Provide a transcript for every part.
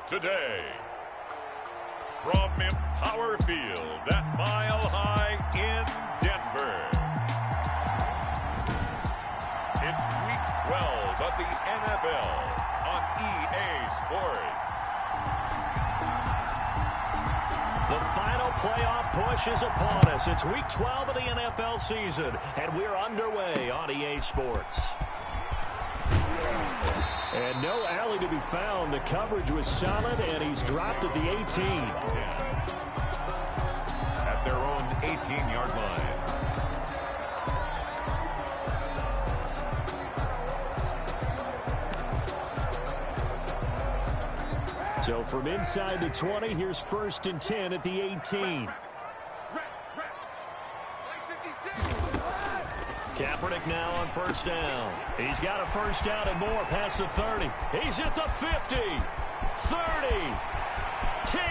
today. From Empower Field at Mile High in Denver. It's Week 12 of the NFL on EA Sports. The final playoff push is upon us. It's Week 12 of the NFL season, and we're underway on EA Sports. And no alley to be found. The coverage was solid, and he's dropped at the 18. At their own 18-yard line. So from inside the 20, here's 1st and 10 at the 18. Kaepernick now on 1st down. He's got a 1st down and more past the 30. He's at the 50, 30, 10,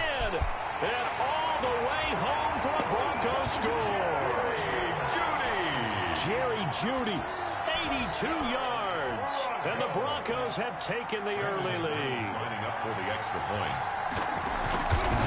and all the way home for a Broncos score. Jerry Jeudy, 82 yards. And the Broncos have taken the early lead. Lining up for the extra point.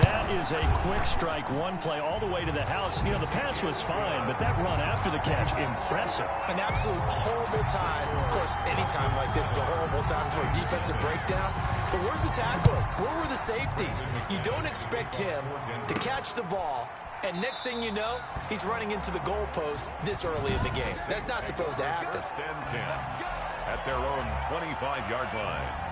That is a quick strike, one play all the way to the house. You know, the pass was fine, but that run after the catch, impressive. An absolute horrible time. Of course, any time like this is a horrible time for a defensive breakdown. But where's the tackler? Where were the safeties? You don't expect him to catch the ball, and next thing you know, he's running into the goalpost this early in the game. That's not supposed to happen. 1st and 10 at their own 25-yard line.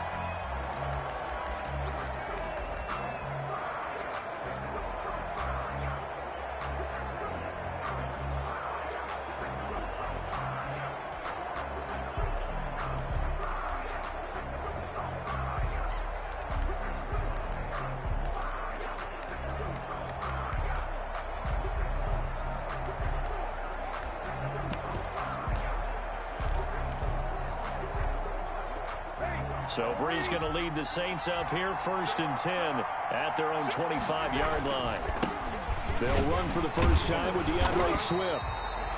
So Bree's going to lead the Saints up here, 1st and 10 at their own 25-yard line. They'll run for the first time with DeAndre Swift.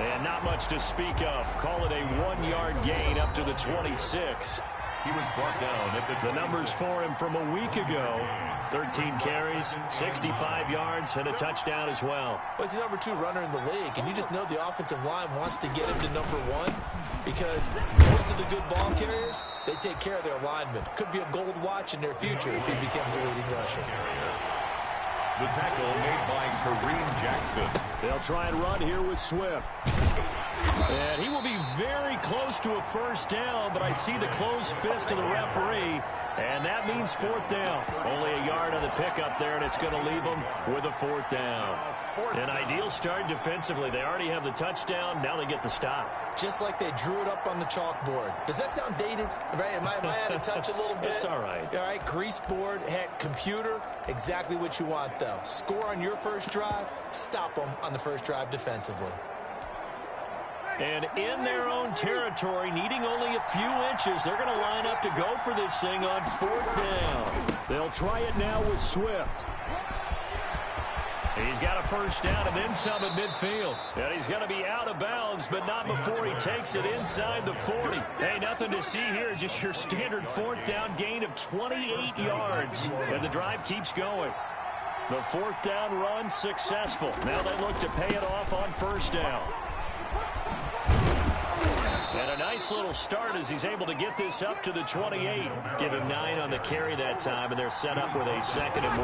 And not much to speak of. Call it a 1-yard gain up to the 26. He was brought down at the numbers for him from a week ago. 13 carries, 65 yards, and a touchdown as well. Well, he's the number 2 runner in the league, and you just know the offensive line wants to get him to number 1 because most of the good ball carriers, they take care of their linemen. Could be a gold watch in their future if he becomes a leading rusher. The tackle made by Kareem Jackson. They'll try and run here with Swift. And he will be very close to a 1st down, but I see the closed fist of the referee, and that means 4th down. Only a yard on the pickup there, and it's going to leave them with a 4th down. An ideal start defensively. They already have the touchdown. Now they get the stop. Just like they drew it up on the chalkboard. Does that sound dated? Right? Am I out of touch a little bit? It's all right. All right, grease board, heck, computer, exactly what you want, though. Score on your first drive, stop them on the first drive defensively. And in their own territory, needing only a few inches, they're going to line up to go for this thing on 4th down. They'll try it now with Swift. He's got a 1st down and then some at midfield. And he's going to be out of bounds, but not before he takes it inside the 40. Hey, nothing to see here, just your standard 4th down gain of 28 yards. And the drive keeps going. The 4th down run successful. Now they look to pay it off on 1st down. And a nice little start as he's able to get this up to the 28. Give him 9 on the carry that time, and they're set up with a 2nd and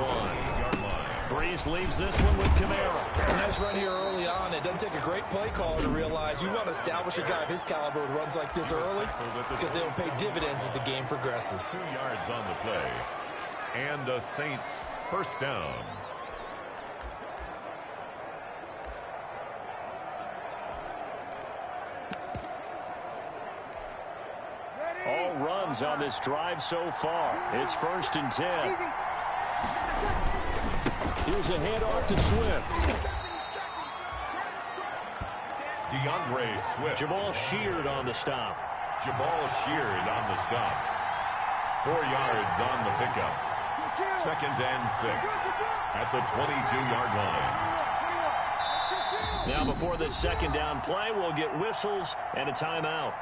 1. Breeze leaves this one with Kamara. Nice run here early on. It doesn't take a great play caller to realize you want to establish a guy of his caliber with runs like this early because they'll pay dividends as the game progresses. 2 yards on the play. And the Saints 1st down. All runs on this drive so far. It's 1st and 10. Here's a handoff to Swift. DeAndre Swift. Jamal Sheard on the stop. Jamal Sheard on the stop. 4 yards on the pickup. 2nd and 6 at the 22-yard line. Now before this 2nd down play, we'll get whistles and a timeout.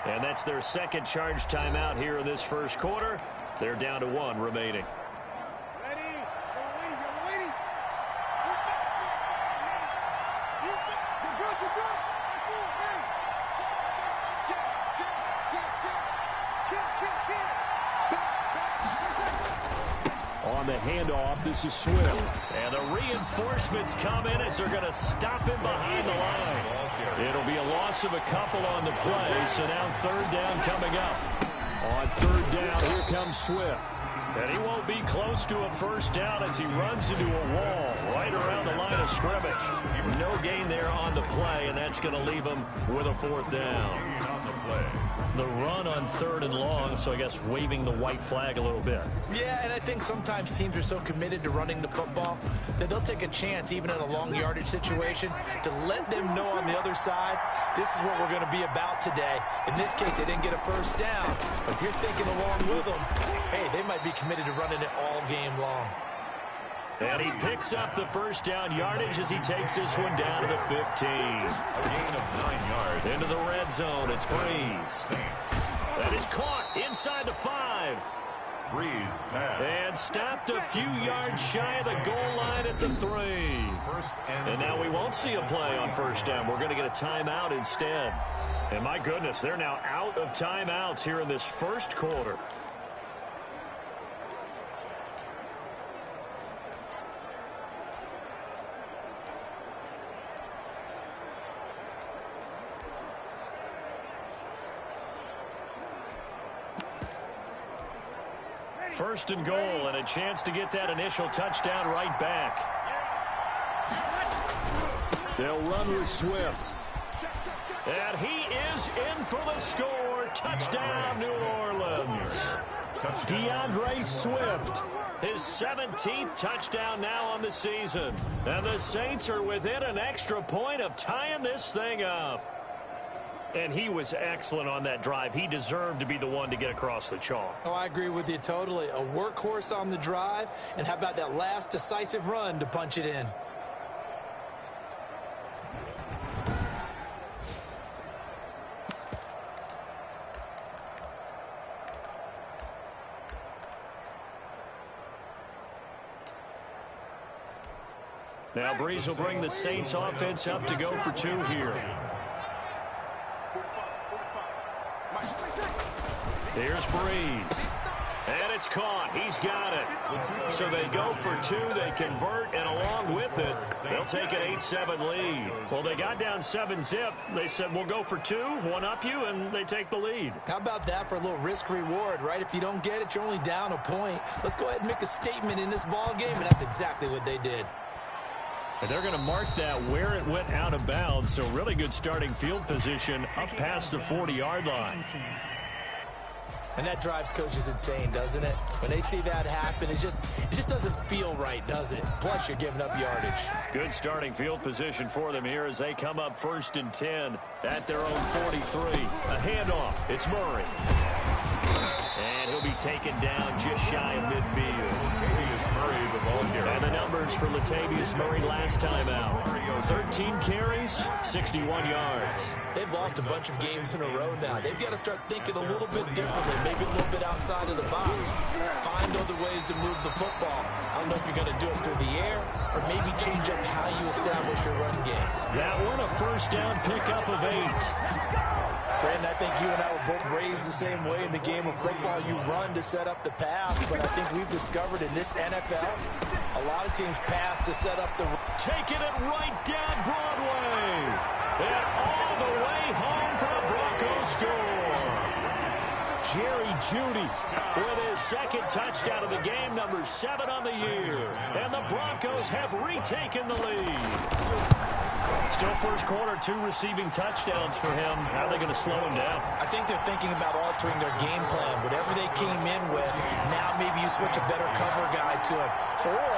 And that's their 2nd charge timeout here in this 1st quarter. They're down to 1 remaining. on the handoff. This is Swift. And the reinforcements come in as they're going to stop him behind the line. It'll be a loss of a couple on the play, so now third down coming up. On third down, here comes Swift. And he won't be close to a first down as he runs into a wall right around the line of scrimmage. No gain there on the play, and that's going to leave him with a fourth down. The run on third and long, so I guess waving the white flag a little bit. Yeah, and I think sometimes teams are so committed to running the football that they'll take a chance, even in a long yardage situation, to let them know on the other side, this is what we're going to be about today. In this case, they didn't get a first down. But if you're thinking along with them, hey, they might be committed to running it all game long. And he picks up the first down yardage as he takes this one down to the 15. A gain of 9 yards. Into the red zone, it's Breeze. That is caught inside the 5. Breeze pass. And stopped a few yards shy of the goal line at the 3. And now we won't see a play on first down. We're going to get a timeout instead. And my goodness, they're now out of timeouts here in this first quarter. First and goal, and a chance to get that initial touchdown right back. They'll run with Swift. And he is in for the score. Touchdown, New Orleans. DeAndre Swift. His 17th touchdown now on the season. And the Saints are within an extra point of tying this thing up. And he was excellent on that drive. He deserved to be the one to get across the chalk. Oh, I agree with you totally. A workhorse on the drive, and how about that last decisive run to punch it in? Now Breeze will bring the Saints offense up to go for 2 here. Here's Breeze. And it's caught. He's got it. So they go for 2. They convert, and along with it, they'll take an 8-7 lead. Well, they got down 7-zip. They said, we'll go for 2, one up you, and they take the lead. How about that for a little risk-reward, right? If you don't get it, you're only down a point. Let's go ahead and make a statement in this ball game, and that's exactly what they did. And they're going to mark that where it went out of bounds. So really good starting field position up past the 40-yard line. And that drives coaches insane, doesn't it? When they see that happen, it just doesn't feel right, does it? Plus, you're giving up yardage. Good starting field position for them here as they come up 1st and 10 at their own 43. A handoff. It's Murray. And he'll be taken down just shy of midfield. Murray, the ball carrier. And the numbers for Latavius Murray last time out. 13 carries, 61 yards. They've lost a bunch of games in a row now. They've got to start thinking a little bit differently, maybe a little bit outside of the box. Find other ways to move the football. I don't know if you're going to do it through the air or maybe change up how you establish your run game. That one, a first down pickup of 8. Brandon, I think you and I were both raised the same way in the game of football. You run to set up the pass, but I think we've discovered in this NFL, a lot of teams pass to set up the run. Taking it right down Broadway. And all the way home for the Broncos score. Jerry Jeudy with his 2nd touchdown of the game, number 7 on the year. And the Broncos have retaken the lead. Still first quarter, 2 receiving touchdowns for him. How are they going to slow him down? I think they're thinking about altering their game plan. Whatever they came in with, now maybe you switch a better cover guy to him. Or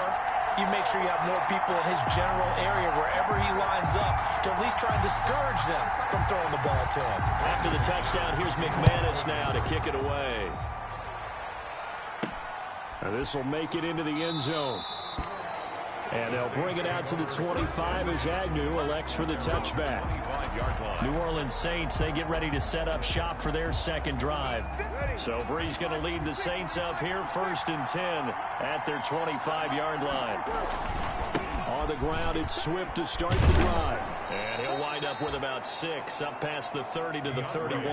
you make sure you have more people in his general area wherever he lines up to at least try and discourage them from throwing the ball to him. After the touchdown, here's McManus now to kick it away. And this will make it into the end zone. And they'll bring it out to the 25 as Agnew elects for the touchback. New Orleans Saints, they get ready to set up shop for their 2nd drive. So Breeze going to lead the Saints up here 1st and 10 at their 25-yard line. On the ground, it's Swift to start the drive. And he'll wind up with about 6 up past the 30 to the 31. The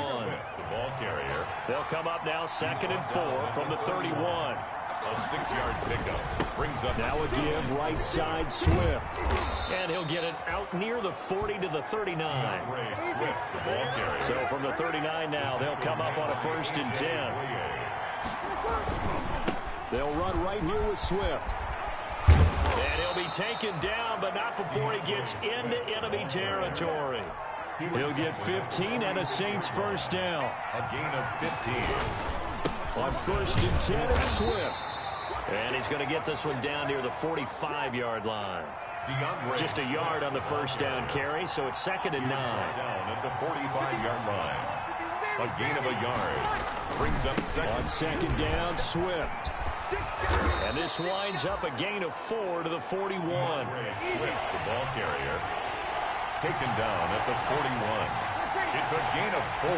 ball carrier. They'll come up now 2nd and 4 from the 31. A 6-yard pickup. Brings up now a give right side Swift. And he'll get it out near the 40 to the 39. Swift, the ball carrier. So from the 39 now, they'll come up on a 1st and 10. They'll run right here with Swift. And he'll be taken down, but not before he gets into enemy territory. He'll get 15 and a Saints 1st down. A gain of 15. On 1st and 10, it's Swift. And he's going to get this one down near the 45-yard line. Just a yard on the 1st down carry, so it's 2nd and 9. Down at the 45-yard line. A gain of a yard. Brings up 2nd. On 2nd down, Swift. And this winds up a gain of 4 to the 41. Swift, the ball carrier. Taken down at the 41. It's a gain of 4.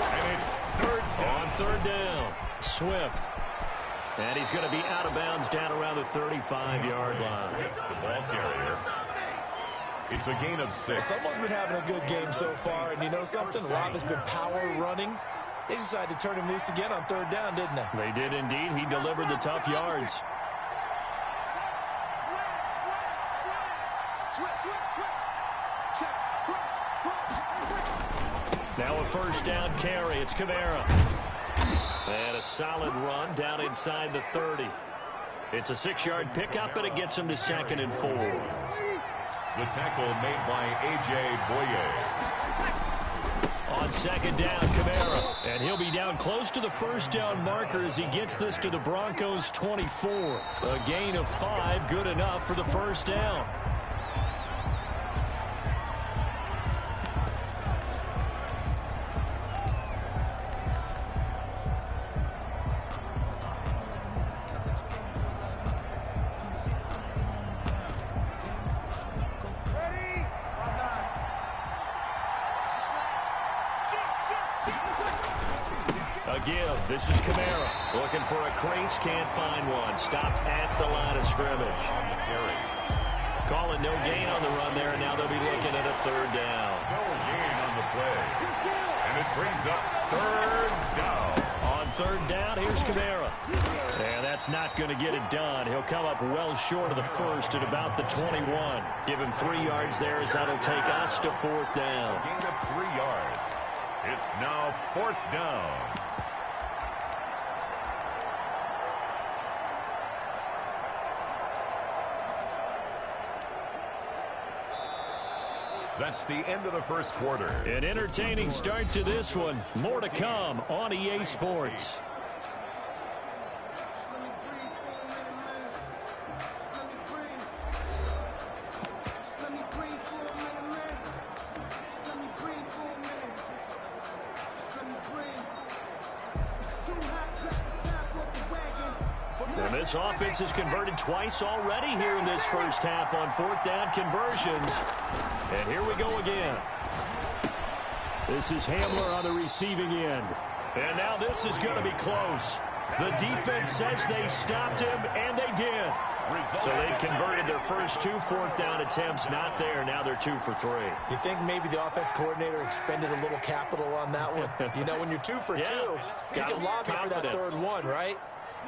And it's 3rd down. On 3rd down, Swift. And he's going to be out of bounds down around the 35-yard line. Swift, the ball carrier. It's a gain of 6. Someone's been having a good game so far, and you know something? A lot of it's been power running. They decided to turn him loose again on 3rd down, didn't they? They did indeed. He delivered the tough yards. Now a 1st down carry. It's Kamara. And a solid run down inside the 30. It's a 6-yard pickup, and it gets him to 2nd and 4. The tackle made by A.J. Boye. On 2nd down, Kamara. And he'll be down close to the 1st down marker as he gets this to the Broncos' 24. A gain of 5, good enough for the 1st down. This is Kamara looking for a crease, can't find one. Stopped at the line of scrimmage. Calling no gain on the run there, and now they'll be looking at a 3rd down. No gain on the play. And it brings up 3rd down. On 3rd down, here's Kamara. And that's not going to get it done. He'll come up well short of the 1st at about the 21. Give him 3 yards there as that'll take us to 4th down. Gain of 3 yards. It's now 4th down. That's the end of the 1st quarter. An entertaining start to this one. More to come on EA Sports. And this offense has converted twice already here in this 1st half on 4th down conversions. And here we go again. This is Hamler on the receiving end. And now this is going to be close. The defense says they stopped him, and they did. So they've converted their first 2 4th down attempts. Not there. Now they're 2 for 3. You think maybe the offense coordinator expended a little capital on that one? You know, when you're 2 for 2, you can lobby for that 3rd one, right?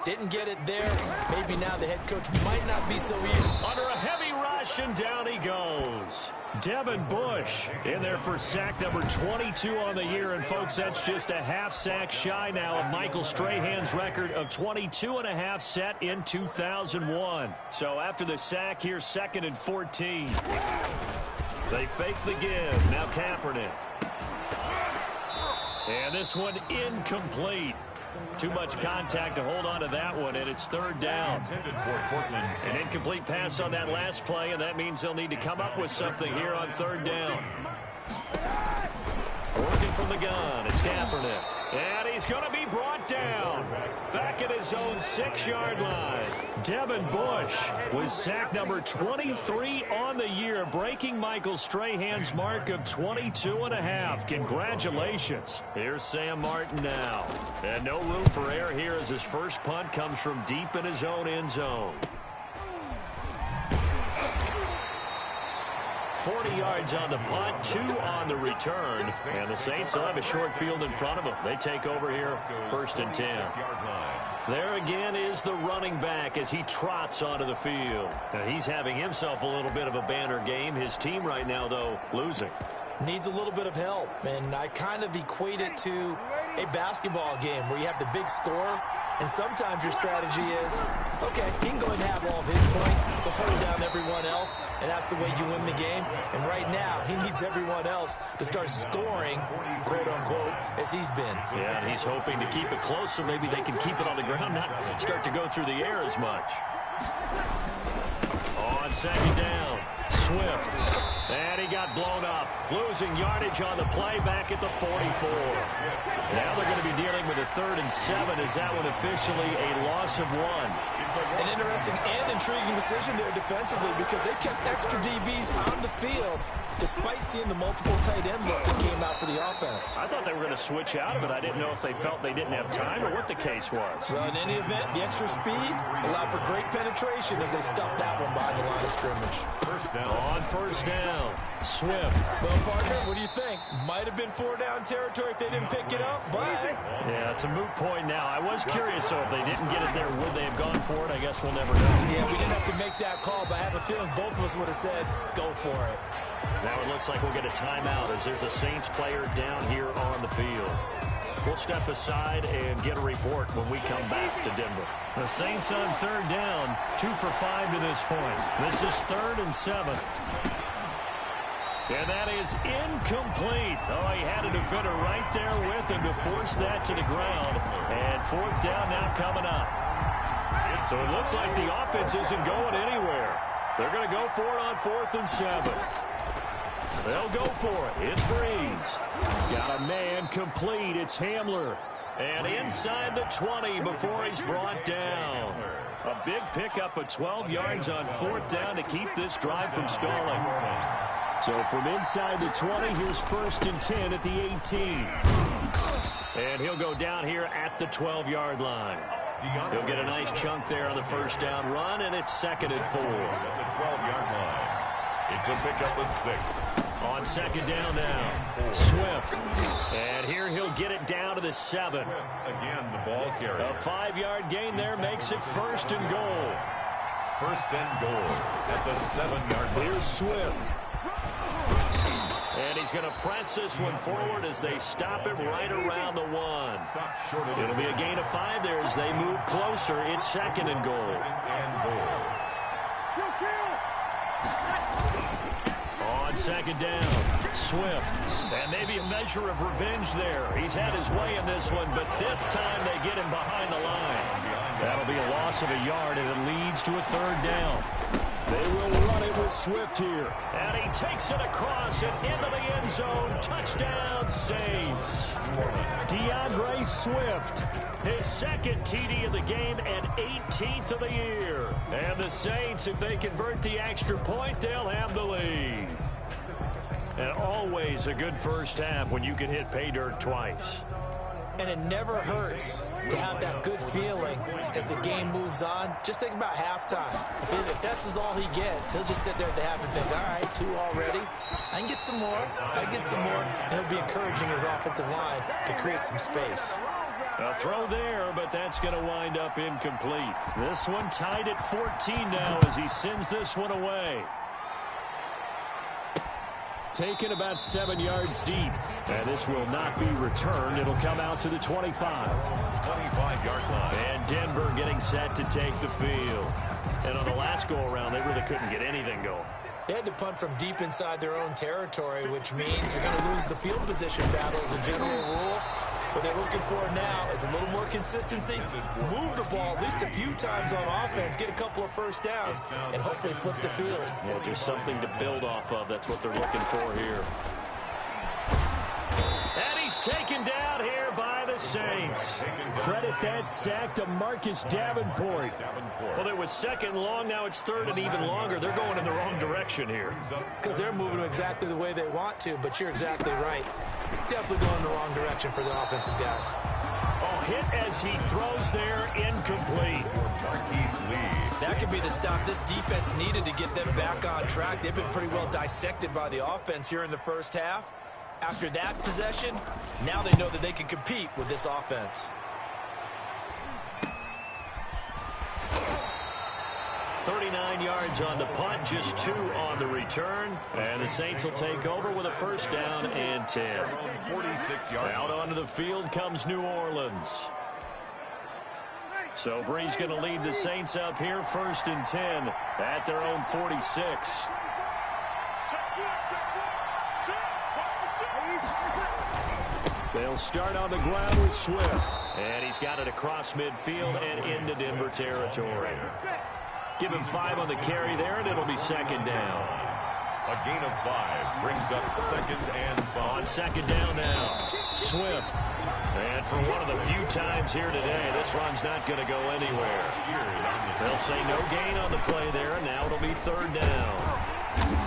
Didn't get it there. Maybe now the head coach might not be so easy. Under a heavy rush, and down he goes. Devin Bush in there for sack number 22 on the year. And, folks, that's just a half sack shy now of Michael Strahan's record of 22.5 set in 2001. So after the sack, here's 2nd and 14. They fake the give. Now Kaepernick. And this one incomplete. Too much contact to hold on to that one, and it's 3rd down. An incomplete pass on that last play, and that means they'll need to come up with something here on 3rd down. Working from the gun, it's Kaepernick. And he's going to be brought down. Back at his own 6-yard line. Devin Bush with sack number 23 on the year, breaking Michael Strahan's mark of 22.5. Congratulations. Here's Sam Martin now. And no room for error here as his first punt comes from deep in his own end zone. 40 yards on the punt, 2 on the return. And the Saints will have a short field in front of them. They take over here, 1st and 10. There again is the running back as he trots onto the field. And he's having himself a little bit of a banner game. His team right now, though, losing. Needs a little bit of help, and I kind of equate it to a basketball game where you have the big score, and sometimes your strategy is, okay, he can go ahead and have all of his points. Let's hold down everyone else, and that's the way you win the game. And right now, he needs everyone else to start scoring, quote-unquote, as he's been. Yeah, and he's hoping to keep it close so maybe they can keep it on the ground, not start to go through the air as much. On 2nd down, Swift. And he got blown up. Losing yardage on the play back at the 44. Now they're going to be dealing with a 3rd and 7. Is that one officially a loss of 1? An interesting and intriguing decision there defensively because they kept extra DBs on the field despite seeing the multiple tight end look that came out for the offense. I thought they were going to switch out of it. I didn't know if they felt they didn't have time or what the case was. Well, in any event, the extra speed allowed for great penetration as they stuffed that one behind the line of scrimmage. On 1st down, Swift. Well, partner, what do you think? Might have been 4-down territory if they didn't pick it up, but... Yeah, it's a moot point now. I was curious, so if they didn't get it there, would they have gone for it? I guess we'll never know. Yeah, we didn't have to make that call, but I have a feeling both of us would have said, go for it. Now it looks like we'll get a timeout as there's a Saints player down here on the field. We'll step aside and get a report when we come back to Denver. The Saints on 3rd down, 2 for 5 to this point. This is 3rd and 7. And that is incomplete. Oh, he had a defender right there with him to force that to the ground. And 4th down now coming up. So it looks like the offense isn't going anywhere. They're going to go for it on 4th and 7. They'll go for it. It's Breeze. Got a man complete. It's Hamler. And inside the 20 before he's brought down. A big pickup of 12 yards on 4th down to keep this drive from stalling. So from inside the 20, here's 1st and 10 at the 18. And he'll go down here at the 12-yard line. He'll get a nice chunk there on the 1st down run, and it's 2nd and 4. At the 12-yard line. It's a pickup of 6. On 2nd down now, Swift. And here he'll get it down to the 7. Again, the ball carrier. A 5-yard gain there makes it 1st and goal. 1st and goal at the 7-yard line. Here's Swift. And he's going to press this one forward as they stop him right around the 1. It'll be a gain of 5 there as they move closer. It's 2nd and goal. On 2nd down, Swift. And maybe a measure of revenge there. He's had his way in this one, but this time they get him behind the line. That'll be a loss of a yard, and it leads to a 3rd down. They will run it with Swift here. And he takes it across and into the end zone. Touchdown, Saints. DeAndre Swift, his 2nd TD of the game and 18th of the year. And the Saints, if they convert the extra point, they'll have the lead. And always a good first half when you can hit pay dirt twice. And it never hurts to have that good feeling as the game moves on. Just think about halftime. If that's all he gets, he'll just sit there at the half and think, all right, 2 already. I can get some more. I can get some more. And he'll be encouraging his offensive line to create some space. A throw there, but that's going to wind up incomplete. This one tied at 14 now as he sends this one away. Taken about 7 yards deep. And this will not be returned. It'll come out to the 25. 25-yard line. And Denver getting set to take the field. And on the last go-around, they really couldn't get anything going. They had to punt from deep inside their own territory, which means you're going to lose the field position battle as a general rule. What they're looking for now is a little more consistency, move the ball at least a few times on offense, get a couple of 1st downs, and hopefully flip the field. Yeah, just something to build off of. That's what they're looking for here. And he's taken down here by the Saints. Credit that sack to Marcus Davenport. Well, it was 2nd long. Now it's 3rd and even longer. They're going in the wrong direction here. Because they're moving exactly the way they want to, but you're exactly right. Definitely going in the wrong direction for the offensive guys. Oh, hit as he throws there, incomplete. Marquise Lee. That could be the stop this defense needed to get them back on track. They've been pretty well dissected by the offense here in the first half. After that possession, now they know that they can compete with this offense. 39 yards on the punt, just 2 on the return. And the Saints will take over with a first down and 10. 46 yards. Out onto the field comes New Orleans. So Bree's going to lead the Saints up here, 1st and 10 at their own 46. They'll start on the ground with Swift. And he's got it across midfield and into Denver territory. Give him 5 on the carry there, and it'll be 2nd down. A gain of 5 brings up 2nd and 5. On 2nd down now, Swift. And for one of the few times here today, this run's not going to go anywhere. They'll say no gain on the play there, and now it'll be 3rd down.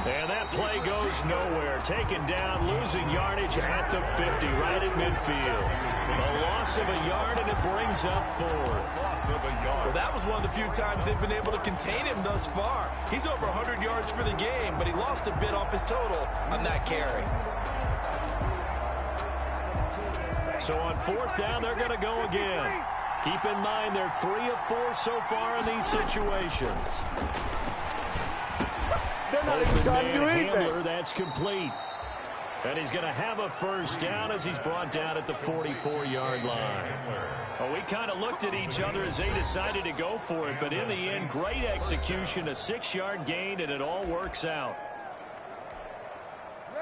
And that play goes nowhere. Taken down, losing yardage at the 50, right at midfield. A loss of a yard, and it brings up 4th. Well, that was one of the few times they've been able to contain him thus far. He's over 100 yards for the game, but he lost a bit off his total on that carry. So on 4th down, they're going to go again. Keep in mind, they're 3 of 4 so far in these situations. They're not even trying to do anything. Handler, that's complete. And he's going to have a first down as he's brought down at the 44-yard line. Well, we kind of looked at each other as they decided to go for it, but in the end, great execution, a 6-yard gain, and it all works out.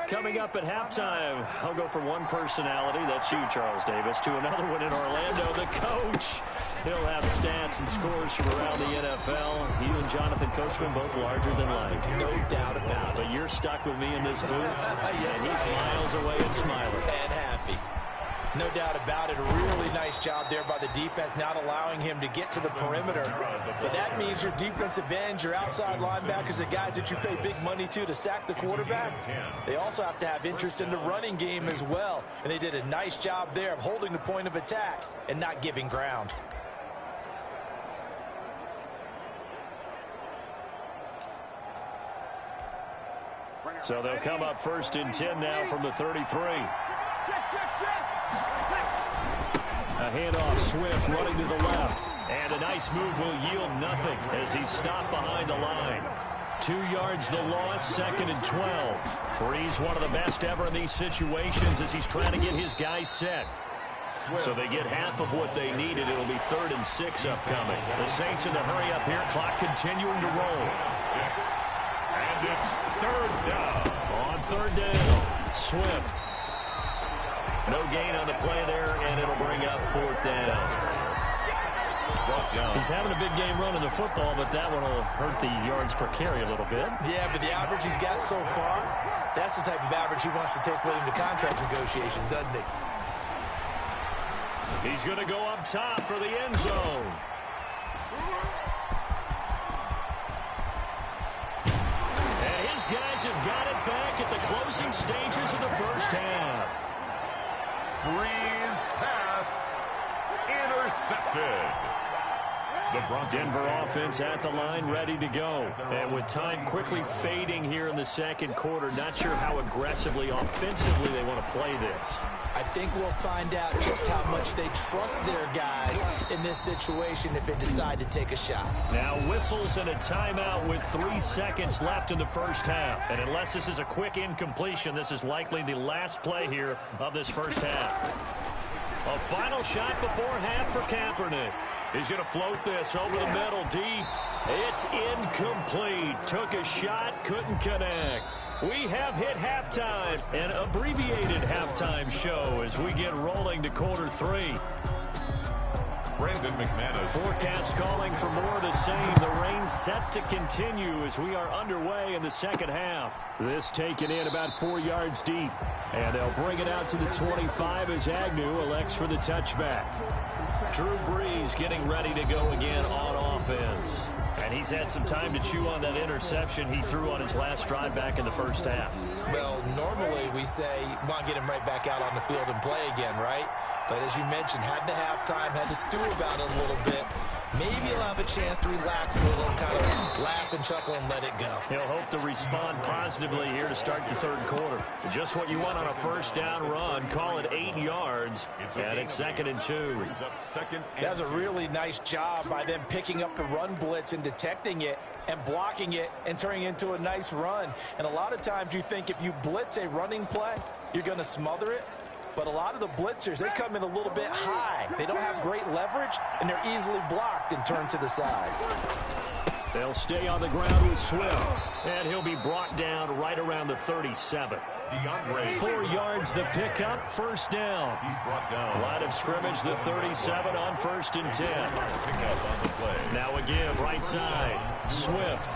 Coming up at halftime, I'll go from one personality, that's you, Charles Davis, to another one in Orlando, the coach. He'll have stats and scores from around the NFL. You and Jonathan Coachman both larger than life. No doubt about it. But you're stuck with me in this booth, Yes, and he's miles away and smiling. And happy. No doubt about it. A really nice job there by the defense, not allowing him to get to the perimeter. But that means your defensive ends, your outside linebackers, the guys that you pay big money to sack the quarterback, they also have to have interest in the running game as well. And they did a nice job there of holding the point of attack and not giving ground. So they'll come up 1st and 10 now from the 33. A handoff, Swift running to the left. And a nice move will yield nothing as he's stopped behind the line. 2 yards the loss, 2nd and 12. Bree's one of the best ever in these situations as he's trying to get his guys set. So they get half of what they needed. It'll be 3rd and 6 upcoming. The Saints in the hurry up here, clock continuing to roll. And it's 3rd down. On 3rd down, Swift. No gain on the play there, and it'll bring up 4th down. He's having a big game running the football, but that one will hurt the yards per carry a little bit. Yeah, but the average he's got so far, that's the type of average he wants to take with him to contract negotiations, doesn't he? He's going to go up top for the end zone. And his guys have got it back at the closing stages of the first half. Breeze pass intercepted. The Broncos. Denver offense at the line, ready to go. And with time quickly fading here in the second quarter, not sure how aggressively, offensively they want to play this. I think we'll find out just how much they trust their guys in this situation if they decide to take a shot. Now whistles and a timeout with 3 seconds left in the first half. And unless this is a quick incompletion, this is likely the last play here of this first half. A final shot before half for Kaepernick. He's going to float this over the middle deep. It's incomplete. Took a shot, couldn't connect. We have hit halftime, an abbreviated halftime show as we get rolling to quarter 3. Brandon McManus. Forecast calling for more of the same. The rain set to continue as we are underway in the second half. This taken in about 4 yards deep. And they'll bring it out to the 25 as Agnew elects for the touchback. Drew Brees getting ready to go again on offense. And he's had some time to chew on that interception he threw on his last drive back in the first half. Well, normally we say, want to get him right back out on the field and play again, right? But as you mentioned, had the halftime, had to stew about it a little bit. maybe he'll have a chance to relax a little, kind of laugh and chuckle and let it go. He'll hope to respond positively here to start the third quarter. Just what you want on a first down run. Call it 8 yards, and it's 2nd and 2. That was a really nice job by them picking up the run blitz and detecting it and blocking it and turning it into a nice run. And a lot of times you think if you blitz a running play, you're going to smother it. But a lot of the blitzers, they come in a little bit high. They don't have great leverage, and they're easily blocked and turned to the side. They'll stay on the ground with Swift, and he'll be brought down right around the 37. 4 yards the pickup, first down. He's brought down. Line of scrimmage, the 37 on 1st and 10. Now again, right side, Swift.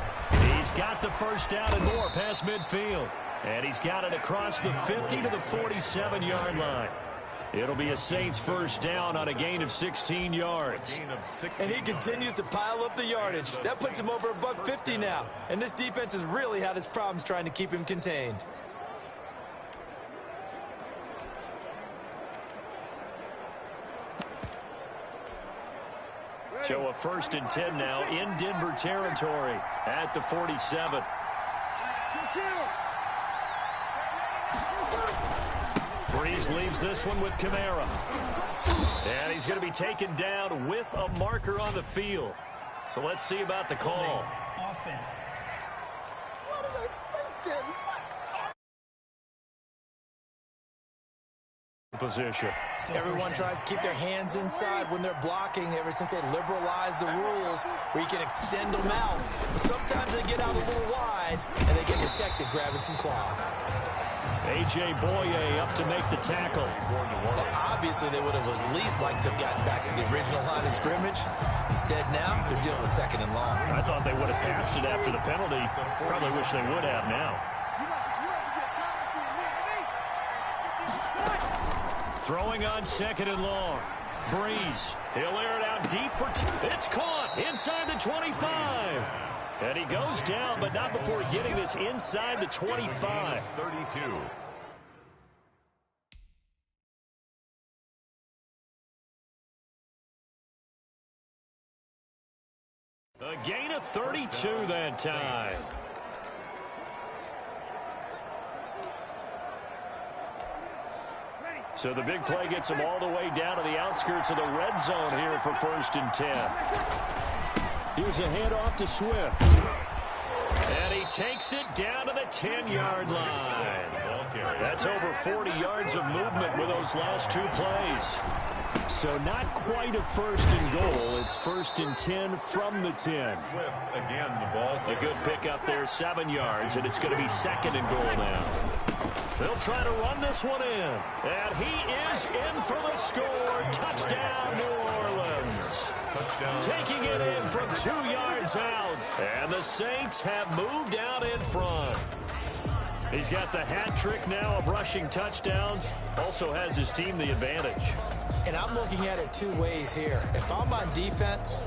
He's got the first down and more past midfield. And he's got it across the 50 to the 47-yard line. It'll be a Saints first down on a gain of 16 yards. And he continues to pile up the yardage. That puts him over $150 now. And this defense has really had its problems trying to keep him contained. So a 1st and 10 now in Denver territory at the 47. Breeze leaves this one with Kamara. And he's going to be taken down with a marker on the field. So let's see about the call. Offense. Position. Everyone tries to keep their hands inside when they're blocking ever since they liberalized the rules where you can extend them out. But sometimes they get out a little wide and they get detected grabbing some cloth. A.J. Boye up to make the tackle. Well, obviously, they would have at least liked to have gotten back to the original line of scrimmage. Instead, now, they're dealing with 2nd and long. I thought they would have passed it after the penalty. Probably wish they would have now. Throwing on 2nd and long. Breeze. He'll air it out deep for it's caught inside the 25. And he goes down, but not before getting this inside the 25. 32. A gain of 32 that time. So the big play gets him all the way down to the outskirts of the red zone here for 1st and 10. Here's a handoff to Swift. And he takes it down to the 10-yard line. That's over 40 yards of movement with those last 2 plays. So not quite a 1st and goal. It's 1st and 10 from the 10. Swift again, the ball. A good pickup there, 7 yards, and it's going to be 2nd and goal now. They'll try to run this one in. And he is in for the score. Touchdown, New Orleans. Touchdown. Taking it in from 2 yards out. And the Saints have moved out in front. He's got the hat trick now of rushing touchdowns. Also has his team the advantage. And I'm looking at it 2 ways here. If I'm on defense,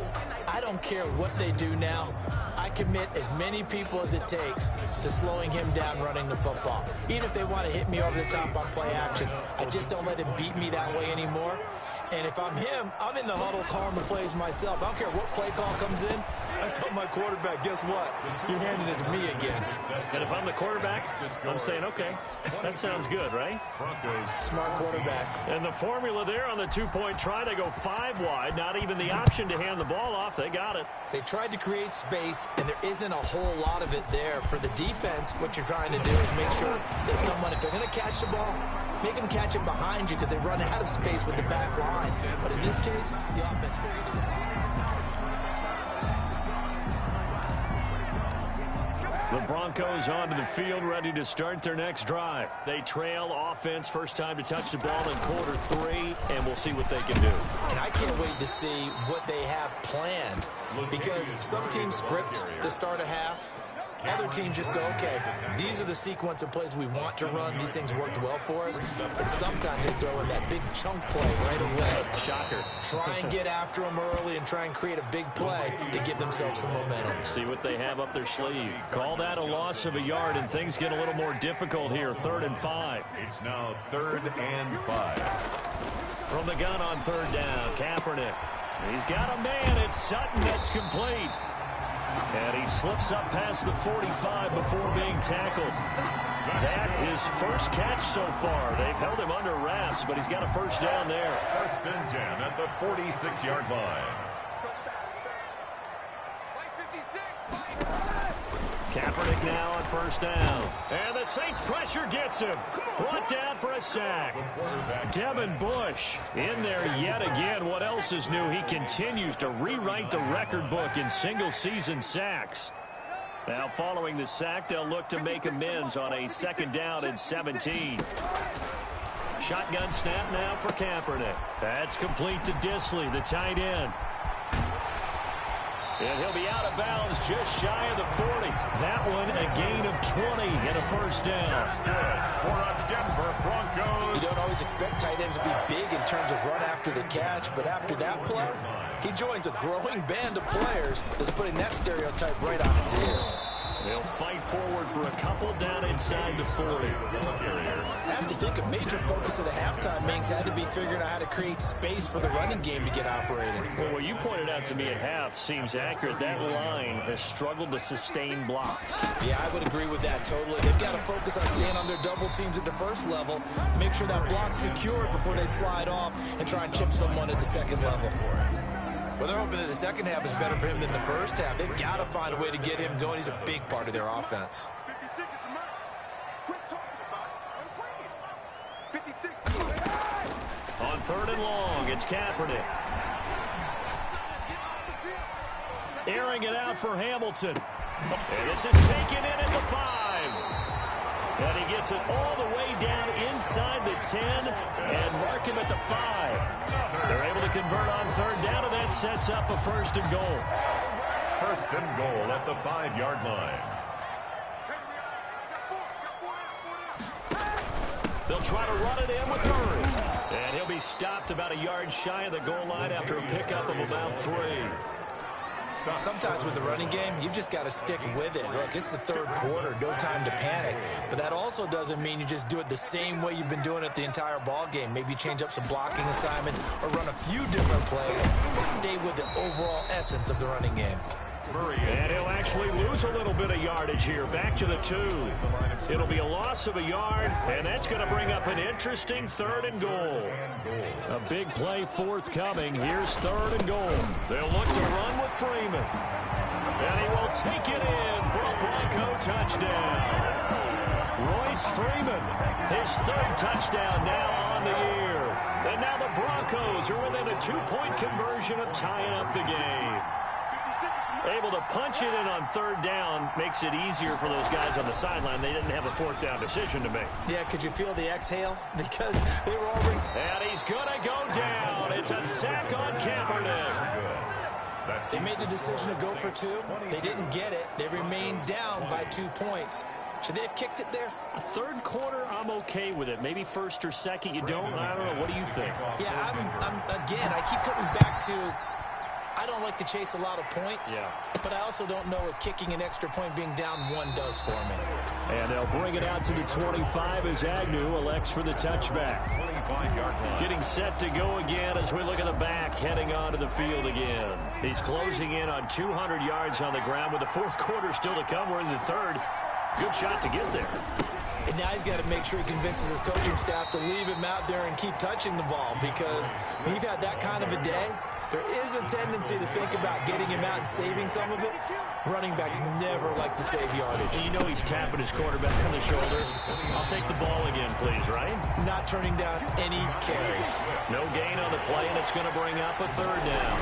I don't care what they do now. I commit as many people as it takes to slowing him down running the football. Even if they want to hit me over the top on play action, I just don't let him beat me that way anymore. And if I'm him, I'm in the huddle calling the plays myself. I don't care what play call comes in. I tell my quarterback, guess what? You're handing it to me again. And if I'm the quarterback, I'm saying, okay, that sounds good, right? Broncos. Smart quarterback. And the formula there on the 2-point try, they go 5 wide. Not even the option to hand the ball off. They got it. They tried to create space, and there isn't a whole lot of it there. For the defense, what you're trying to do is make sure that someone, if they're going to catch the ball, make them catch it behind you because they run out of space with the back line. But in this case, the offense figured it out. The Broncos onto the field, ready to start their next drive. They trail offense, first time to touch the ball in quarter 3, and we'll see what they can do. And I can't wait to see what they have planned, because some teams script to start a half. Other teams just go, okay, these are the sequence of plays we want to run. These things worked well for us. And sometimes they throw in that big chunk play right away. Shocker. Try and get after them early and try and create a big play to give themselves some momentum. See what they have up their sleeve. Call that a loss of a yard, and things get a little more difficult here. 3rd and 5. It's now 3rd and 5. From the gun on 3rd down, Kaepernick. He's got a man. It's Sutton that's complete. And he slips up past the 45 before being tackled. That his first catch so far. They've held him under wraps, but he's got a first down there. First and 10 at the 46-yard line. Kaepernick now on first down. And the Saints pressure gets him. Brought down for a sack. Devin Bush in there yet again. What else is new? He continues to rewrite the record book in single-season sacks. Now following the sack, they'll look to make amends on a second down and 17. Shotgun snap now for Kaepernick. That's complete to Disley, the tight end. And he'll be out of bounds just shy of the 40. That one a gain of 20 and a first down. Good for a Denver Broncos. You don't always expect tight ends to be big in terms of run after the catch, but after that play, he joins a growing band of players that's putting that stereotype right on its ear. They'll fight forward for a couple down inside the 40. I have to think a major focus of the halftime, Minks, had to be figuring out how to create space for the running game to get operating. Well, what you pointed out to me at half seems accurate. That line has struggled to sustain blocks. Yeah, I would agree with that totally. They've got to focus on staying on their double teams at the first level, make sure that block's secured before they slide off and try and chip someone at the second level. Well, they're hoping that the second half is better for him than the first half. They've got to find a way to get him going. He's a big part of their offense. On third and long, it's Kaepernick. Airing it out for Hamilton. And this is taken in at the 5. And he gets it all the way down inside the 10 and mark him at the 5. They're able to convert on third down, and that sets up a first and goal. First and goal at the 5-yard line. They'll try to run it in with Murray. And he'll be stopped about a yard shy of the goal line after a pickup of about 3. Sometimes with the running game, you've just got to stick with it. Look, it's the third quarter, no time to panic. But that also doesn't mean you just do it the same way you've been doing it the entire ball game. Maybe change up some blocking assignments or run a few different plays, but stay with the overall essence of the running game. And he'll actually lose a little bit of yardage here, back to the 2. It'll be a loss of a yard, and that's going to bring up an interesting third and goal. A big play forthcoming. Here's third and goal. They'll look to run with Freeman. And he will take it in for a Bronco touchdown. Royce Freeman, his third touchdown now on the year. And now the Broncos are within a 2-point conversion of tying up the game. Able to punch it in on third down makes it easier for those guys on the sideline. They didn't have a fourth down decision to make. Yeah, could you feel the exhale? Because they were already... And he's going to go down. It's a sack on Kaepernick. They made the decision to go for 2. They didn't get it. They remained down by 2 points. Should they have kicked it there? A third quarter, I'm okay with it. Maybe first or second, you don't. I don't know. What do you think? Yeah, again, I keep coming back to... I don't like to chase a lot of points, but I also don't know what kicking an extra point being down 1 does for me. And they'll bring it out to the 25 as Agnew elects for the touchback. Getting set to go again as we look at the back, heading onto the field again. He's closing in on 200 yards on the ground with the fourth quarter still to come. We're in the third. Good shot to get there. And now he's got to make sure he convinces his coaching staff to leave him out there and keep touching the ball, because when you've had that kind of a day, there is a tendency to think about getting him out and saving some of it. Running backs never like to save yardage. You know he's tapping his quarterback on the shoulder. I'll take the ball again, please, right? Not turning down any carries. No gain on the play, and it's going to bring up a third down.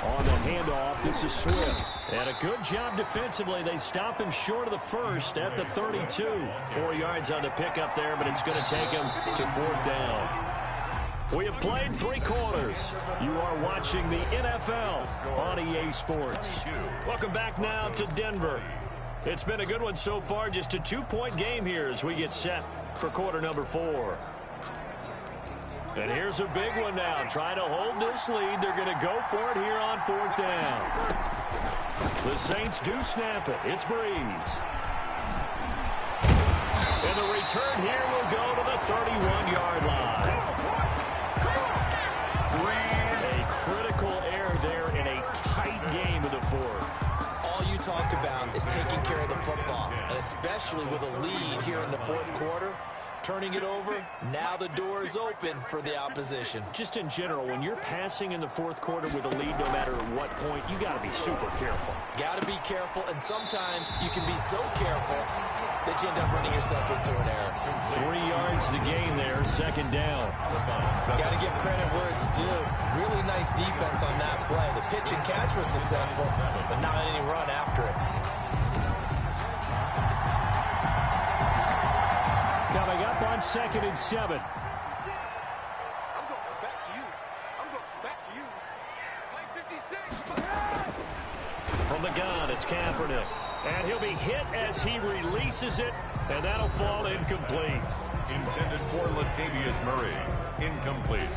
On the handoff, this is Swift. And a good job defensively. They stop him short of the first at the 32. 4 yards on the pickup there, but it's going to take him to fourth down. We have played 3 quarters. You are watching the NFL on EA Sports. Welcome back now to Denver. It's been a good one so far. Just a 2-point game here as we get set for quarter number 4. And here's a big one now. Trying to hold this lead. They're going to go for it here on fourth down. The Saints do snap it. It's Breeze. And the return here will go to the 31-yard line. A talk about is taking care of the football, and especially with a lead here in the fourth quarter. Turning it over, now the door is open for the opposition. Just in general, when you're passing in the fourth quarter with a lead, no matter at what point, you got to be super careful. Got to be careful, and sometimes you can be so careful that you end up running yourself into an error. 3 yards the gain there, second down. Got to give credit where it's due. Really nice defense on that play. The pitch and catch was successful, but not any run after it. Coming up on 2nd and 7. I'm going back to you. I'm going back to you. Play 56. From the gun, it's Kaepernick. And he'll be hit as he releases it, and that'll fall incomplete. Intended for Latavius Murray. Incomplete.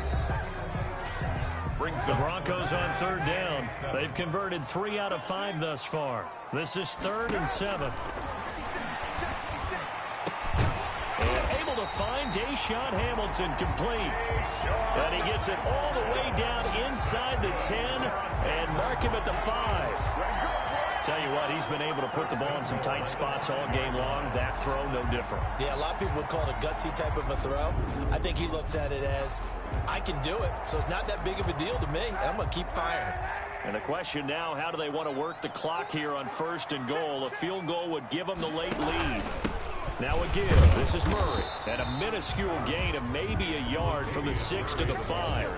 Brings the Broncos on 3rd down. They've converted 3 out of 5 thus far. This is 3rd and 7. Able to find Deshaun Hamilton complete. And he gets it all the way down inside the 10 and mark him at the 5. Tell you what, he's been able to put the ball in some tight spots all game long. That throw, no different. Yeah, a lot of people would call it a gutsy type of a throw. I think he looks at it as, I can do it, so it's not that big of a deal to me, and I'm going to keep firing. And the question now, how do they want to work the clock here on 1st and goal? A field goal would give them the late lead. Now a give. This is Murray. And a minuscule gain of maybe a yard from the 6 to the 5.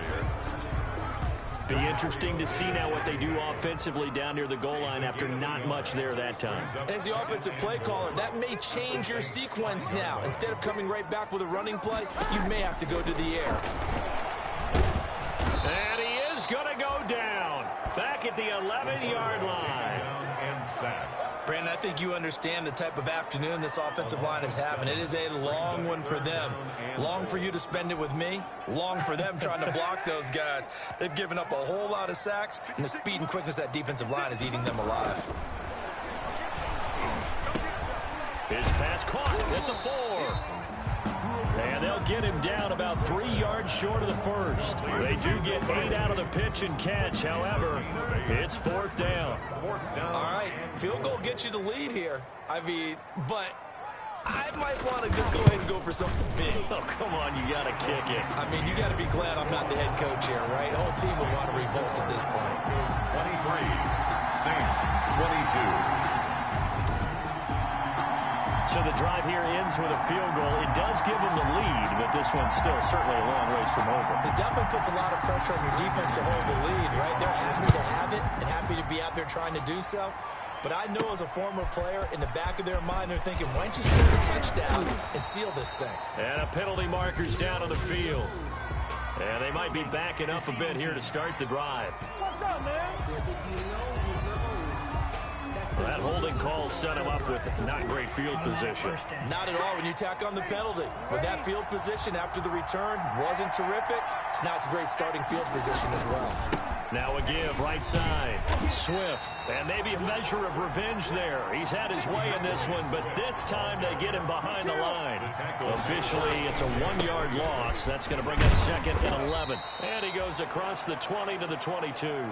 Be interesting to see now what they do offensively down near the goal line after not much there that time. As the offensive play caller, that may change your sequence now. Instead of coming right back with a running play, you may have to go to the air. And he is going to go down. Back at the 11-yard line. and sacked. Brandon, I think you understand the type of afternoon this offensive line is having. It is a long one for them. Long for you to spend it with me. Long for them trying to block those guys. They've given up a whole lot of sacks, and the speed and quickness of that defensive line is eating them alive. His pass caught at the 4. And they'll get him down about 3 yards short of the first. They do get 8 out of the pitch and catch. However, it's 4th down. All right, field goal gets you the lead here. I mean, but I might want to just go ahead and go for something big. Oh, come on, you got to kick it. I mean, you got to be glad I'm not the head coach here, right? The whole team would want to revolt at this point. 23, Saints 22. So the drive here ends with a field goal. It does give them the lead, but this one's still certainly a long ways from over. It definitely puts a lot of pressure on your defense to hold the lead, right? They're happy to have it and happy to be out there trying to do so. But I know as a former player, in the back of their mind, they're thinking, why don't you score the touchdown and seal this thing? And a penalty marker's down on the field. And they might be backing up a bit here to start the drive. What's up, man? That holding call set him up with not great field position. Not at all when you tack on the penalty. But that field position after the return wasn't terrific. So now it's a great starting field position as well. Now a give, right side. Swift. And maybe a measure of revenge there. He's had his way in this one, but this time they get him behind the line. Officially, it's a 1-yard loss. That's going to bring up 2nd and 11. And he goes across the 20 to the 22.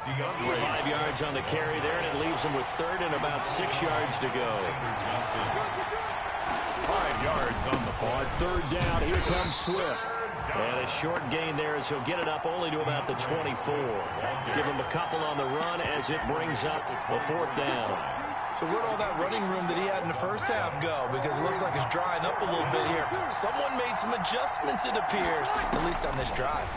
5 yards on the carry there, and it leaves him with 3rd and about 6 yards to go. 5 yards on the play. On 3rd down, here comes Swift. And a short gain there as he'll get it up only to about the 24. Give him a couple on the run as it brings up a 4th down. So where'd all that running room that he had in the first half go? Because it looks like it's drying up a little bit here. Someone made some adjustments, it appears, at least on this drive.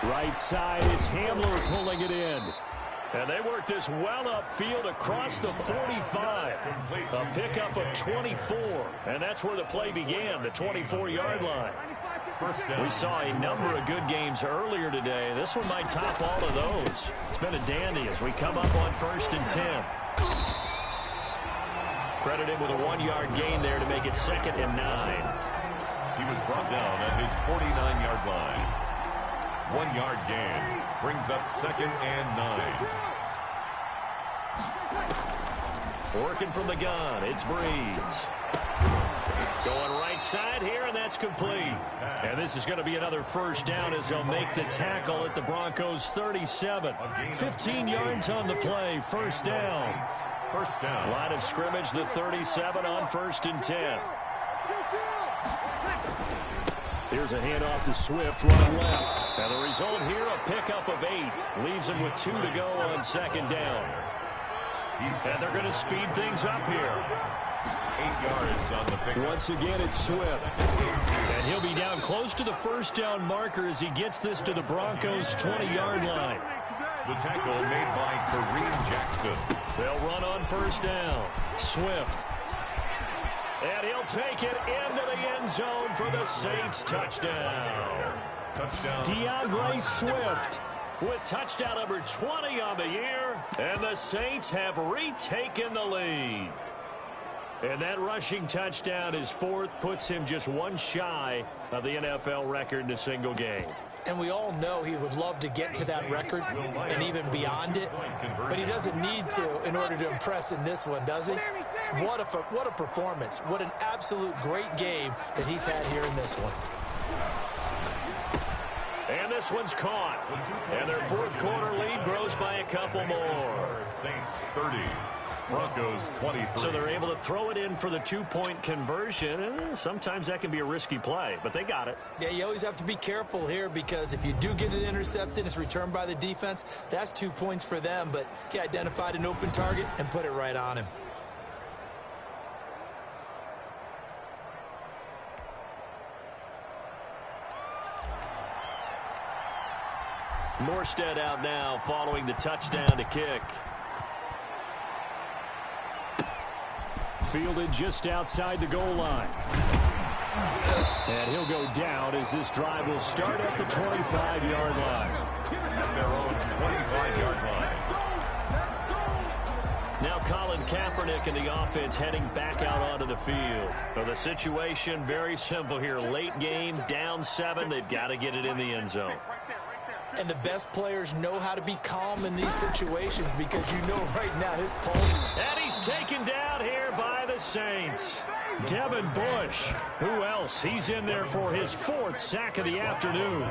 Right side, it's Hamler pulling it in. And they work this well upfield across the 45. A pickup of 24. And that's where the play began, the 24-yard line. We saw a number of good games earlier today. This one might top all of those. It's been a dandy as we come up on 1st and 10. Credit him with a 1-yard gain there to make it 2nd and 9. He was brought down at his 49-yard line. 1-yard gain brings up 2nd and 9. Working from the gun, it's Breeze. Going right side here, and that's complete. And this is going to be another first down as they'll make the tackle at the Broncos 37. 15 yards on the play. First down. First down. Line of scrimmage, the 37 on 1st and 10. Here's a handoff to Swift, running left. And the result here, a pickup of 8. Leaves him with 2 to go on 2nd down. And they're going to speed things up here. 8 yards on the pickup. Once again, it's Swift. And he'll be down close to the first down marker as he gets this to the Broncos' 20-yard line. The tackle made by Kareem Jackson. They'll run on first down. Swift. And he'll take it into the end zone for the Saints touchdown. Touchdown. DeAndre Swift with touchdown number 20 on the year. And the Saints have retaken the lead. And that rushing touchdown, his 4th, puts him just 1 shy of the NFL record in a single game. And we all know he would love to get to that record and even beyond it. But he doesn't need to in order to impress in this one, does he? What a performance. What an absolute great game that he's had here in this one. And this one's caught. And their 4th quarter lead grows by a couple more. Saints 30. Broncos 23. So they're able to throw it in for the 2-point conversion. Sometimes that can be a risky play, but they got it. Yeah, you always have to be careful here because if you do get it intercepted, it's returned by the defense. That's 2 points for them, but he identified an open target and put it right on him. Morstead out now following the touchdown to kick. Fielded just outside the goal line. And he'll go down as this drive will start at the 25-yard line. At their own 25-yard line. Now Colin Kaepernick and the offense heading back out onto the field. So the situation very simple here. Late game, down 7. They've got to get it in the end zone. And the best players know how to be calm in these situations because you know right now his pulse. And he's taken down here by the Saints. Devin Bush. Who else? He's in there for his 4th sack of the afternoon.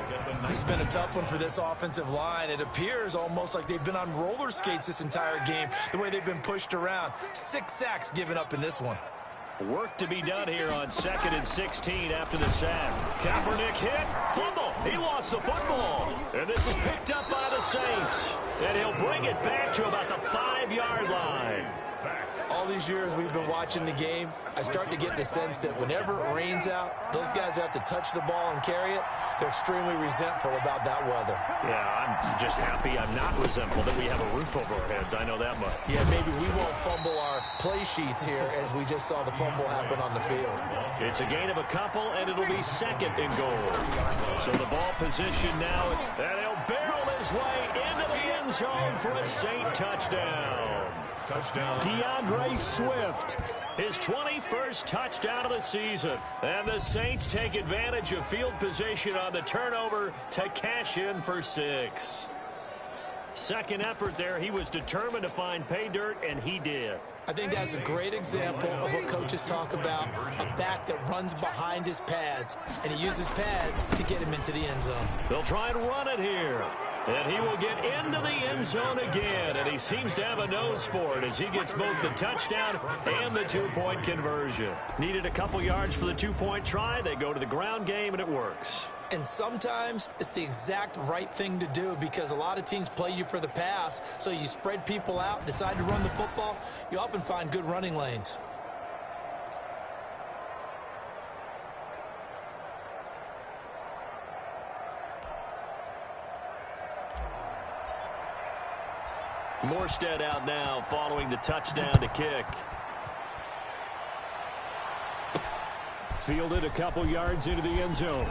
It's been a tough one for this offensive line. It appears almost like they've been on roller skates this entire game, the way they've been pushed around. 6 sacks given up in this one. Work to be done here on 2nd and 16 after the sack. Kaepernick hit. Fumble. He lost the football. And this is picked up by the Saints. And he'll bring it back to about the 5-yard line. All these years we've been watching the game, I start to get the sense that whenever it rains out, those guys who have to touch the ball and carry it, they're extremely resentful about that weather. Yeah, I'm just happy I'm not resentful that we have a roof over our heads. I know that much. Yeah, maybe we won't fumble our play sheets here as we just saw the fumble happen on the field. It's a gain of a couple, and it'll be 2nd and goal. So the ball position now, and he'll barrel his way into the end zone for a Saint touchdown. Touchdown. DeAndre Swift, his 21st touchdown of the season. And the Saints take advantage of field position on the turnover to cash in for 6. Second effort there, he was determined to find pay dirt, and he did. I think that's a great example of what coaches talk about, a back that runs behind his pads, and he uses pads to get him into the end zone. They'll try and run it here. And he will get into the end zone again, and he seems to have a nose for it as he gets both the touchdown and the 2-point conversion. Needed a couple yards for the 2-point try. They go to the ground game, and it works. And sometimes it's the exact right thing to do because a lot of teams play you for the pass, so you spread people out, decide to run the football. You often find good running lanes. Morstead out now following the touchdown to kick. Fielded a couple yards into the end zone.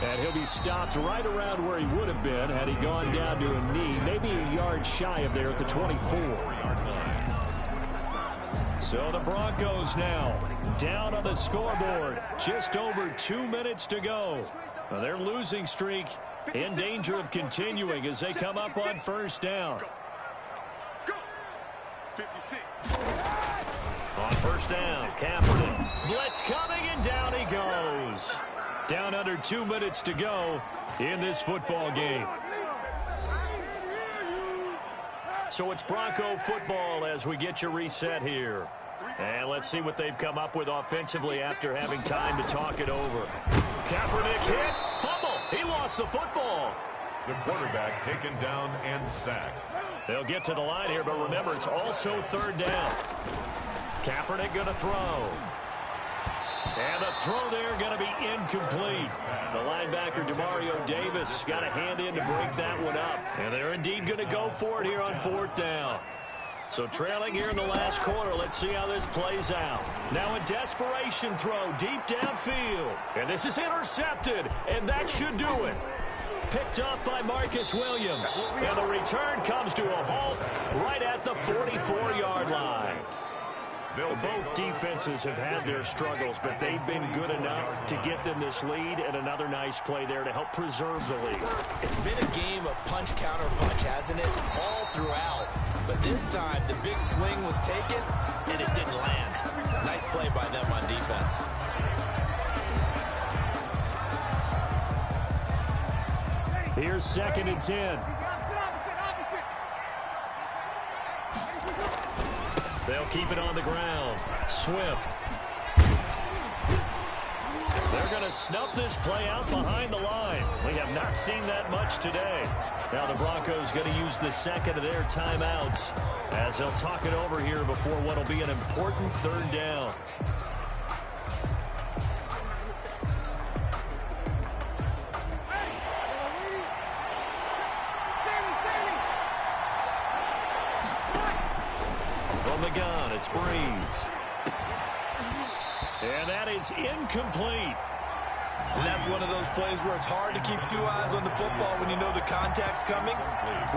And he'll be stopped right around where he would have been had he gone down to a knee, maybe a yard shy of there at the 24-yard line. So the Broncos now down on the scoreboard. Just over 2 minutes to go. Now their losing streak in danger of continuing as they come up on first down. 56. On first down, Kaepernick. Blitz coming, and down he goes. Down under 2 minutes to go in this football game. So it's Bronco football as we get you reset here. And let's see what they've come up with offensively after having time to talk it over. Kaepernick hit, fumble. He lost the football. The quarterback taken down and sacked. They'll get to the line here, but remember, it's also third down. Kaepernick going to throw. And the throw there going to be incomplete. The linebacker, Demario Davis, got a hand in to break that one up. And they're indeed going to go for it here on fourth down. So trailing here in the last quarter, let's see how this plays out. Now a desperation throw deep downfield. And this is intercepted, and that should do it. Picked up by Marcus Williams. And the return comes to a halt right at the 44-yard line. Both defenses have had their struggles, but they've been good enough to get them this lead, and another nice play there to help preserve the lead. It's been a game of punch, counter, punch, hasn't it? All throughout. But this time, the big swing was taken, and it didn't land. Nice play by them on defense. Here's 2nd and 10. They'll keep it on the ground. Swift. They're going to snuff this play out behind the line. We have not seen that much today. Now the Broncos going to use the second of their timeouts as they'll talk it over here before what will be an important third down. From the gun, it's Breeze. And that is incomplete. And that's one of those plays where it's hard to keep two eyes on the football when you know the contact's coming,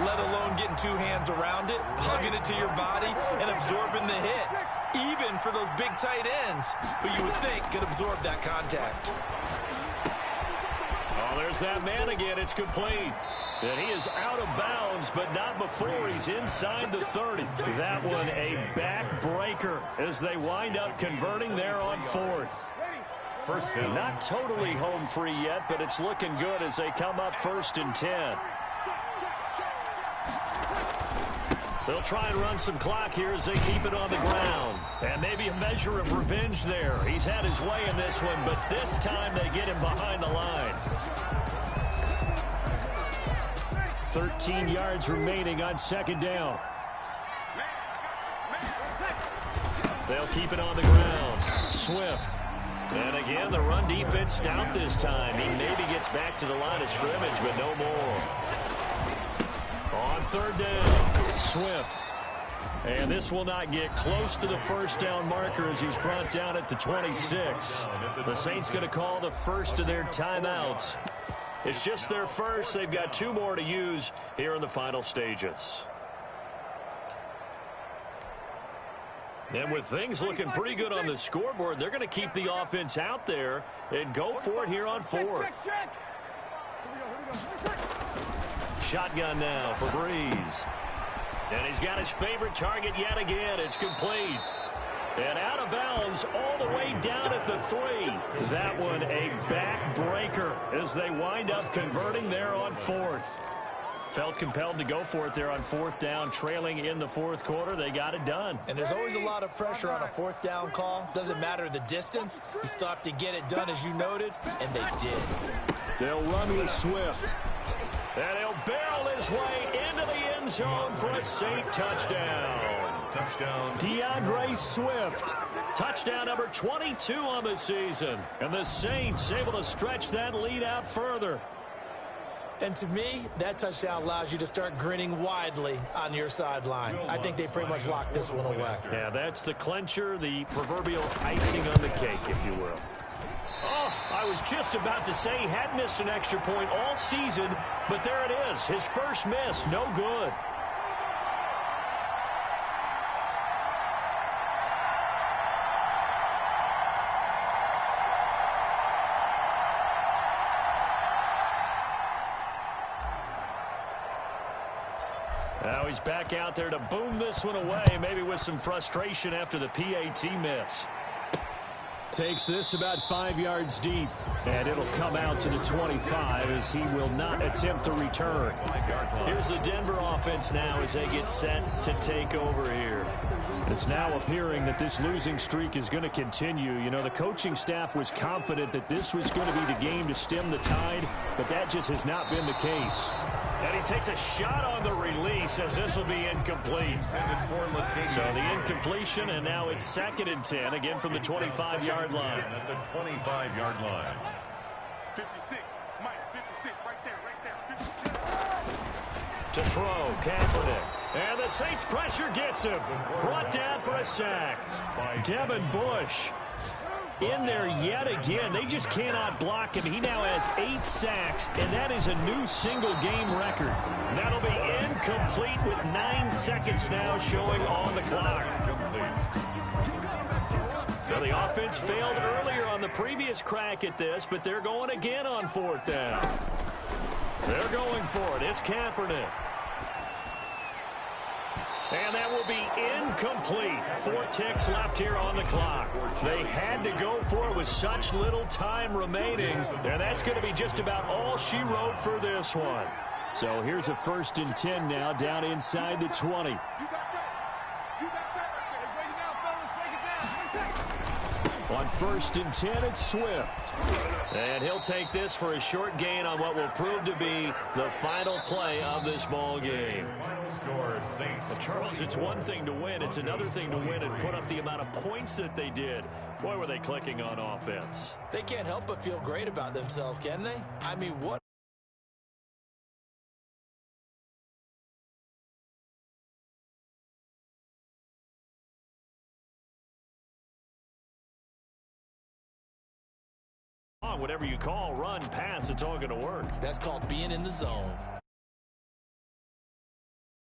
let alone getting two hands around it, hugging it to your body, and absorbing the hit, even for those big tight ends who you would think could absorb that contact. Oh, there's that man again. It's complete. And he is out of bounds, but not before he's inside the 30. That one a backbreaker as they wind up converting there on fourth. First down. Not totally home free yet, but it's looking good as they come up 1st and 10. They'll try and run some clock here as they keep it on the ground. And maybe a measure of revenge there. He's had his way in this one, but this time they get him behind the line. 13 yards remaining on 2nd down. They'll keep it on the ground. Swift. And again, the run defense stout this time. He maybe gets back to the line of scrimmage, but no more. On 3rd down, Swift. And this will not get close to the first down marker as he's brought down at the 26. The Saints going to call the first of their timeouts. It's just their first. They've got 2 more to use here in the final stages. And with things looking pretty good on the scoreboard, they're going to keep the offense out there and go for it here on 4th. Shotgun now for Breeze. And he's got his favorite target yet again. It's complete. And out of bounds all the way down at the 3. That one a backbreaker as they wind up converting there on 4th. Felt compelled to go for it there on 4th down, trailing in the 4th quarter. They got it done. And there's always a lot of pressure on a 4th down call. Doesn't matter the distance. You still have to get it done, as you noted, and they did. They'll run with Swift. And he'll barrel his way into the end zone for a Saint touchdown. Touchdown. DeAndre Swift. Touchdown number 22 on the season. And the Saints able to stretch that lead out further. And to me, that touchdown allows you to start grinning widely on your sideline. I think they pretty much locked this one away. Yeah, that's the clincher, the proverbial icing on the cake, if you will. Oh, I was just about to say he had missed an extra point all season, but there it is. His first miss, no good. Now he's back out there to boom this one away, maybe with some frustration after the PAT miss. Takes this about 5 yards deep, and it'll come out to the 25 as he will not attempt to return. Here's the Denver offense now as they get set to take over here. It's now appearing that this losing streak is going to continue. You know, the coaching staff was confident that this was going to be the game to stem the tide, but that just has not been the case. And he takes a shot on the release as this will be incomplete. So the incompletion, and now it's 2nd and 10, again from the 25-yard line. At the 25-yard line. 56, Mike, 56, right there, 56. To throw, Kaepernick. And the Saints pressure gets him. Brought down for a sack. Devin Bush in there yet again. They just cannot block him. He now has 8 sacks, and that is a new single-game record. That'll be incomplete with 9 seconds now showing on the clock. So the offense failed earlier on the previous crack at this, but they're going again on 4th down. They're going for it. It's Kaepernick. And that will be incomplete. 4 ticks left here on the clock. They had to go for it with such little time remaining. And that's going to be just about all she wrote for this one. So here's a 1st and 10 now down inside the 20. On 1st and 10, it's Swift. And he'll take this for a short gain on what will prove to be the final play of this ball game. Score, Saints. Well, Charles, it's one thing to win. It's another thing to win and put up the amount of points that they did. Boy, were they clicking on offense. They can't help but feel great about themselves, can they? I mean, what? Whatever you call, run, pass, it's all going to work. That's called being in the zone.